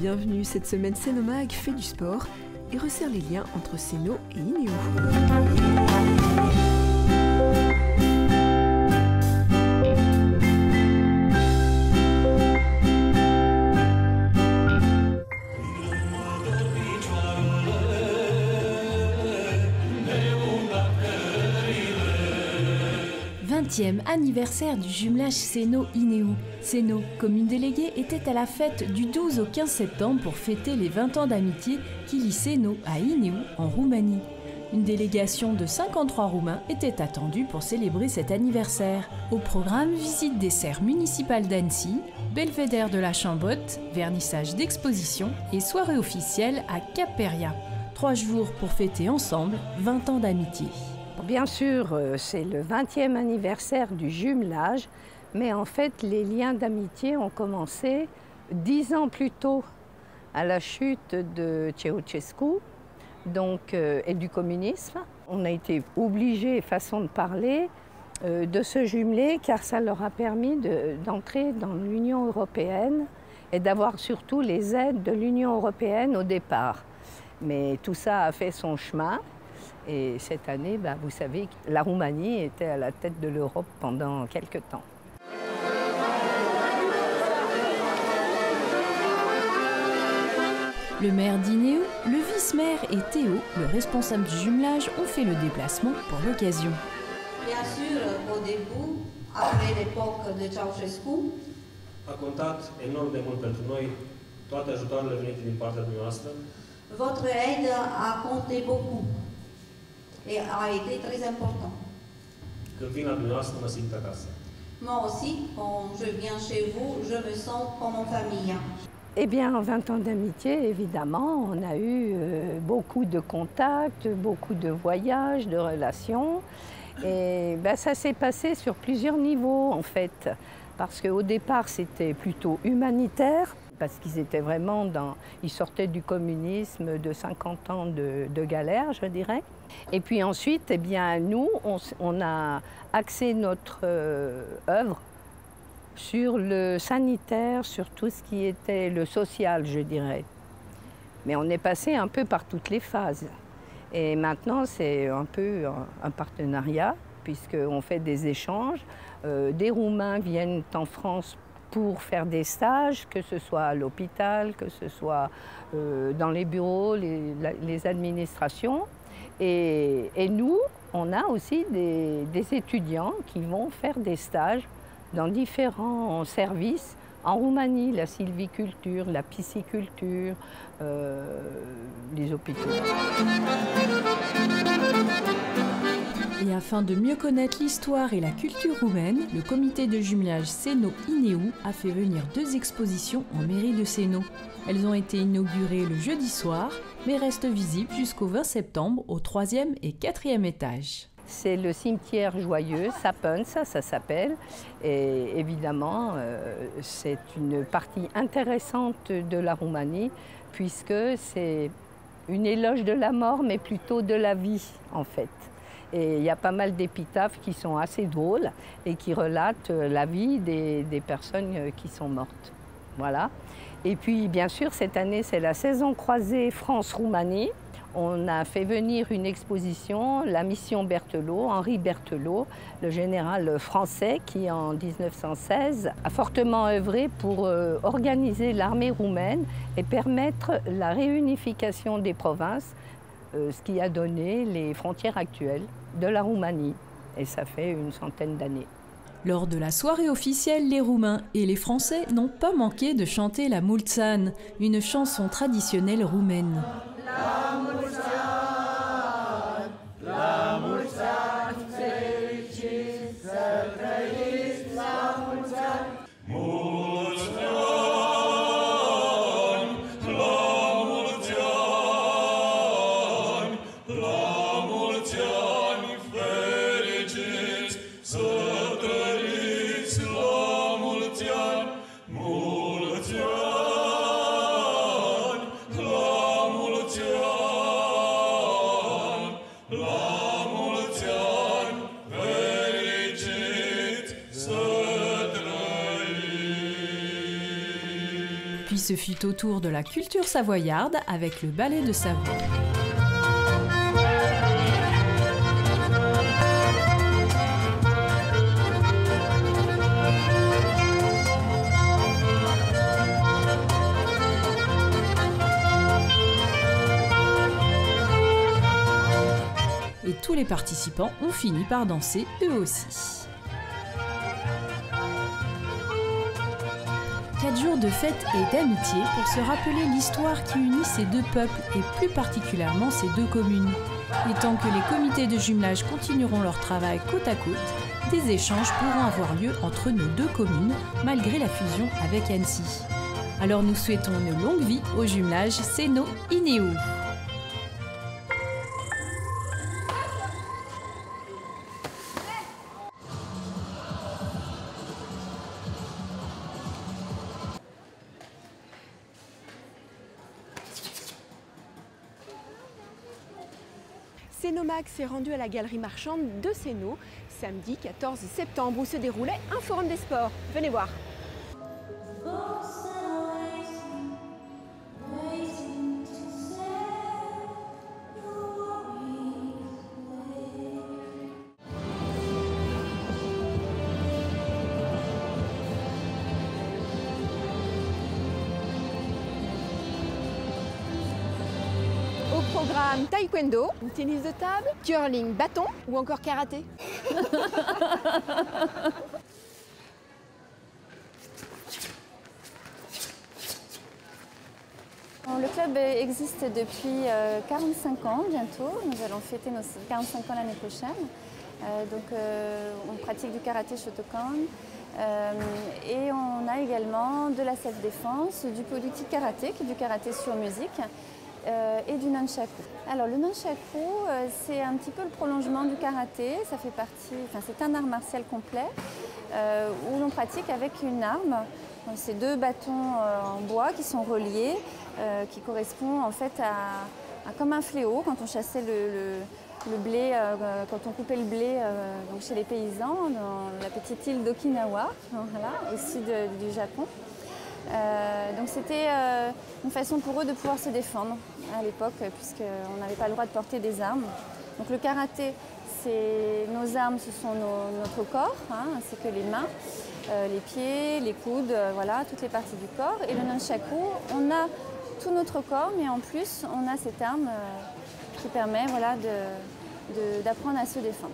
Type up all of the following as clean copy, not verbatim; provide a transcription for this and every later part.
bienvenue. Cette semaine, Senomag fait du sport et resserre les liens entre Seno et Inéo. Anniversaire du jumelage Seno-Inéo. Seno, commune déléguée, était à la fête du 12 au 15 septembre pour fêter les 20 ans d'amitié qui lie Seno à Inéo en Roumanie. Une délégation de 53 Roumains était attendue pour célébrer cet anniversaire. Au programme, visite des serres municipales d'Annecy, belvédère de la Chambotte, vernissage d'exposition et soirée officielle à Cap-Péria. 3 jours pour fêter ensemble 20 ans d'amitié. Bien sûr, c'est le 20e anniversaire du jumelage, mais en fait, les liens d'amitié ont commencé 10 ans plus tôt, à la chute de Ceausescu et du communisme. On a été obligés, façon de parler, de se jumeler car ça leur a permis d'entrer dans l'Union européenne et d'avoir surtout les aides de l'Union européenne au départ. Mais tout ça a fait son chemin. Et cette année, vous savez, la Roumanie était à la tête de l'Europe pendant quelques temps. Le maire d'Inéo, le vice-maire et Théo, le responsable du jumelage, ont fait le déplacement pour l'occasion. Bien sûr, au début, après l'époque de Ceausescu, a contat enorm de mult pentru noi toate ajutoarele venite din partea dumneavoastră. Votre aide a compté beaucoup et a été très important. Când vin la dumneavoastră, mă simt acasă. Moi aussi, quand je viens chez vous, je me sens comme en famille. Eh bien, en 20 ans d'amitié, évidemment, on a eu beaucoup de contacts, beaucoup de voyages, de relations. Et ça s'est passé sur plusieurs niveaux, en fait. Parce qu'au départ, c'était plutôt humanitaire, parce qu'ils étaient vraiment ils sortaient du communisme de 50 ans de galère, je dirais. Et puis ensuite, eh bien, nous, on a axé notre œuvre sur le sanitaire, sur tout ce qui était le social, je dirais. Mais on est passé un peu par toutes les phases. Et maintenant, c'est un peu un partenariat, puisqu'on fait des échanges. Des Roumains viennent en France pour faire des stages, que ce soit à l'hôpital, que ce soit dans les bureaux, les administrations. Et nous, on a aussi des étudiants qui vont faire des stages dans différents services en Roumanie, la sylviculture, la pisciculture, les hôpitaux. Et afin de mieux connaître l'histoire et la culture roumaine, le comité de jumelage Seno-Inéo a fait venir 2 expositions en mairie de Seno. Elles ont été inaugurées le jeudi soir, mais restent visibles jusqu'au 20 septembre au 3e et 4e étage. C'est le cimetière joyeux, Sapens, ça s'appelle. Et évidemment, c'est une partie intéressante de la Roumanie, puisque c'est une éloge de la mort, mais plutôt de la vie, en fait. Et il y a pas mal d'épitaphes qui sont assez drôles et qui relatent la vie des personnes qui sont mortes. Voilà. Et puis, bien sûr, cette année, c'est la saison croisée France-Roumanie. On a fait venir une exposition, la mission Berthelot, Henri Berthelot, le général français qui, en 1916, a fortement œuvré pour organiser l'armée roumaine et permettre la réunification des provinces, ce qui a donné les frontières actuelles de la Roumanie. Et ça fait une centaine d'années. Lors de la soirée officielle, les Roumains et les Français n'ont pas manqué de chanter la Mulțan, une chanson traditionnelle roumaine. La Mulțan, la Mulțan, fericit să trăiți, la Mulțan. Mulți ani, la mulți ani, la mulți ani fericiți să trăiți, la mulți ani, mulți ani, la mulți ani. Puis ce fut au tour de la culture savoyarde avec le ballet de Savoie. Et tous les participants ont fini par danser eux aussi. 4 jours de fête et d'amitié pour se rappeler l'histoire qui unit ces deux peuples et plus particulièrement ces deux communes. Et tant que les comités de jumelage continueront leur travail côte à côte, des échanges pourront avoir lieu entre nos deux communes malgré la fusion avec Annecy. Alors nous souhaitons une longue vie au jumelage Séno-Inéo. Sénomag s'est rendu à la galerie marchande de Séno samedi 14 septembre où se déroulait un forum des sports. Venez voir. Programme taekwondo, tennis de table, curling, bâton ou encore karaté. Le club existe depuis 45 ans bientôt. Nous allons fêter nos 45 ans l'année prochaine. On pratique du karaté Shotokan et on a également de la self-défense, du politique karaté, qui est du karaté sur musique. Et du nunchaku. Alors le nunchaku, c'est un petit peu le prolongement du karaté. Ça fait partie, c'est un art martial complet où l'on pratique avec une arme. C'est deux bâtons en bois qui sont reliés, qui correspondent en fait à comme un fléau quand on chassait le blé, quand on coupait le blé donc chez les paysans dans la petite île d'Okinawa, voilà, au sud du Japon. Donc c'était une façon pour eux de pouvoir se défendre à l'époque, puisqu'on n'avait pas le droit de porter des armes. Donc le karaté, nos armes, ce sont notre corps, ainsi que les mains, les pieds, les coudes, voilà, toutes les parties du corps. Et le nunchaku, on a tout notre corps, mais en plus, on a cette arme qui permet voilà, d'apprendre à se défendre.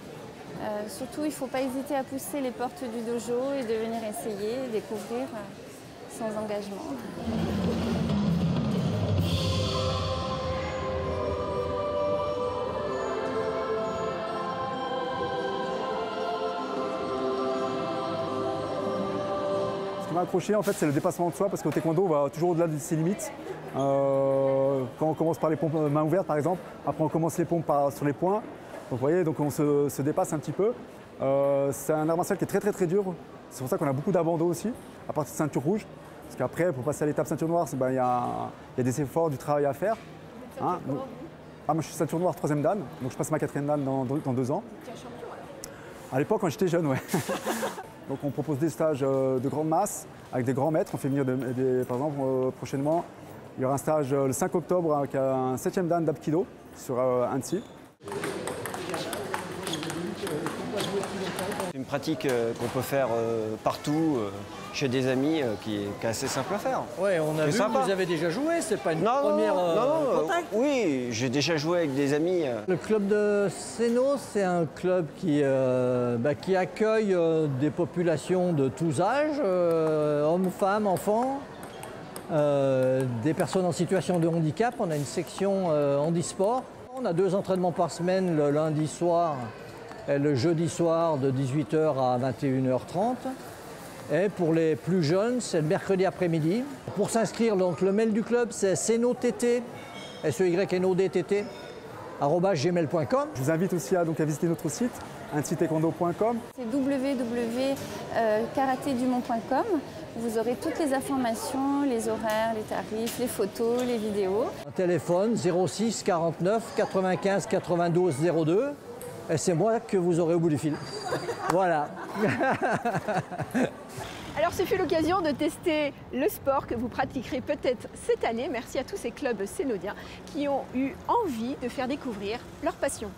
Surtout, il ne faut pas hésiter à pousser les portes du dojo et de venir essayer, découvrir sans engagement. Ce qui m'a accroché, en fait, c'est le dépassement de soi, parce qu'au taekwondo, on va toujours au-delà de ses limites. Quand on commence par les pompes main ouverte, par exemple, après on commence les pompes sur les poings. Donc, vous voyez, donc on se dépasse un petit peu. C'est un art martial qui est très très très dur. C'est pour ça qu'on a beaucoup d'abandon aussi, à partir de ceinture rouge. Parce qu'après, pour passer à l'étape ceinture noire, il y a des efforts, du travail à faire. Moi je suis ceinture noire 3e dan, donc je passe ma 4e dan dans 2 ans. Tu es champion alors? À l'époque, quand j'étais jeune, ouais. Donc on propose des stages de grande masse avec des grands maîtres. On fait venir par exemple, prochainement, il y aura un stage le 5 octobre avec un 7e dan d'Apkido sur Annecy. C'est une pratique qu'on peut faire partout, chez des amis, qui est assez simple à faire. Oui, on a vu sympa. que vous avez déjà joué, c'est pas une première contact. Oui, j'ai déjà joué avec des amis. Le club de Séno, c'est un club qui accueille des populations de tous âges, hommes, femmes, enfants, des personnes en situation de handicap. On a une section handisport. On a 2 entraînements par semaine, le lundi soir et le jeudi soir de 18h à 21h30. Et pour les plus jeunes, c'est le mercredi après-midi. Pour s'inscrire, donc le mail du club, c'est senodt, SEYNODTT, @gmail.com. Je vous invite aussi à visiter notre site, annecytaekwondo.com. C'est www.karatédumont.com. Vous aurez toutes les informations, les horaires, les tarifs, les photos, les vidéos. Un téléphone 06 49 95 92 02. Et c'est moi que vous aurez au bout du fil. Voilà. Alors ce fut l'occasion de tester le sport que vous pratiquerez peut-être cette année. Merci à tous ces clubs sénodiens qui ont eu envie de faire découvrir leur passion.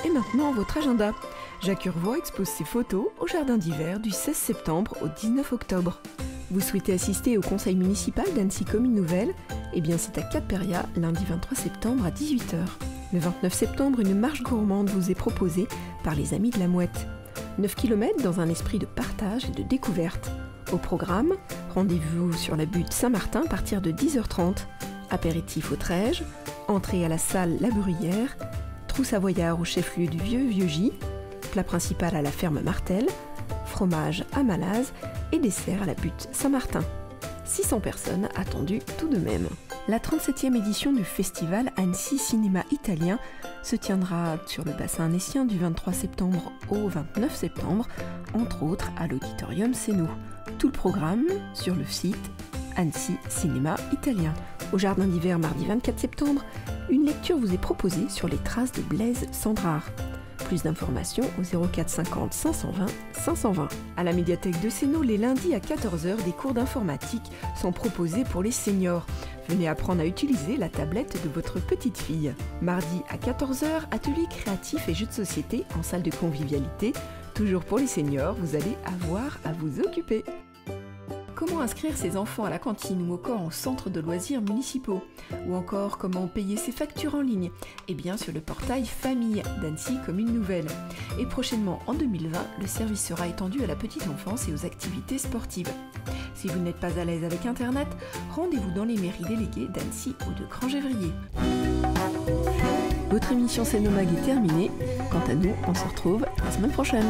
Et maintenant, votre agenda. Jacques Urvois expose ses photos au jardin d'hiver du 16 septembre au 19 octobre. Vous souhaitez assister au conseil municipal d'Annecy Commune Nouvelle? Eh bien, c'est à Cap-Péria, lundi 23 septembre à 18h. Le 29 septembre, une marche gourmande vous est proposée par les Amis de la Mouette. 9 km dans un esprit de partage et de découverte. Au programme, rendez-vous sur la butte Saint-Martin à partir de 10h30. Apéritif au Trège, entrée à la salle La Bruyère, trou savoyard au chef-lieu du Vieux-Vieux-Gis, plat principal à la ferme Martel, fromage à Malaz et dessert à la butte Saint-Martin. 600 personnes attendues tout de même. La 37e édition du festival Annecy Cinéma Italien se tiendra sur le bassin annécien du 23 septembre au 29 septembre, entre autres à l'Auditorium Sénaux. Tout le programme sur le site Annecy Cinéma Italien. Au jardin d'hiver mardi 24 septembre, une lecture vous est proposée sur les traces de Blaise Cendrars. Plus d'informations au 04 50 520 520. À la médiathèque de Sénaux, les lundis à 14h, des cours d'informatique sont proposés pour les seniors. Venez apprendre à utiliser la tablette de votre petite fille. Mardi à 14h, atelier créatif et jeux de société en salle de convivialité. Toujours pour les seniors, vous allez avoir à vous occuper. Comment inscrire ses enfants à la cantine ou encore en centre de loisirs municipaux? Ou encore comment payer ses factures en ligne? Eh bien sur le portail Famille d'Annecy Commune Nouvelle. Et prochainement en 2020, le service sera étendu à la petite enfance et aux activités sportives. Si vous n'êtes pas à l'aise avec Internet, rendez-vous dans les mairies déléguées d'Annecy ou de Grand-Gévrier. Votre émission Sénomag est terminée. Quant à nous, on se retrouve la semaine prochaine.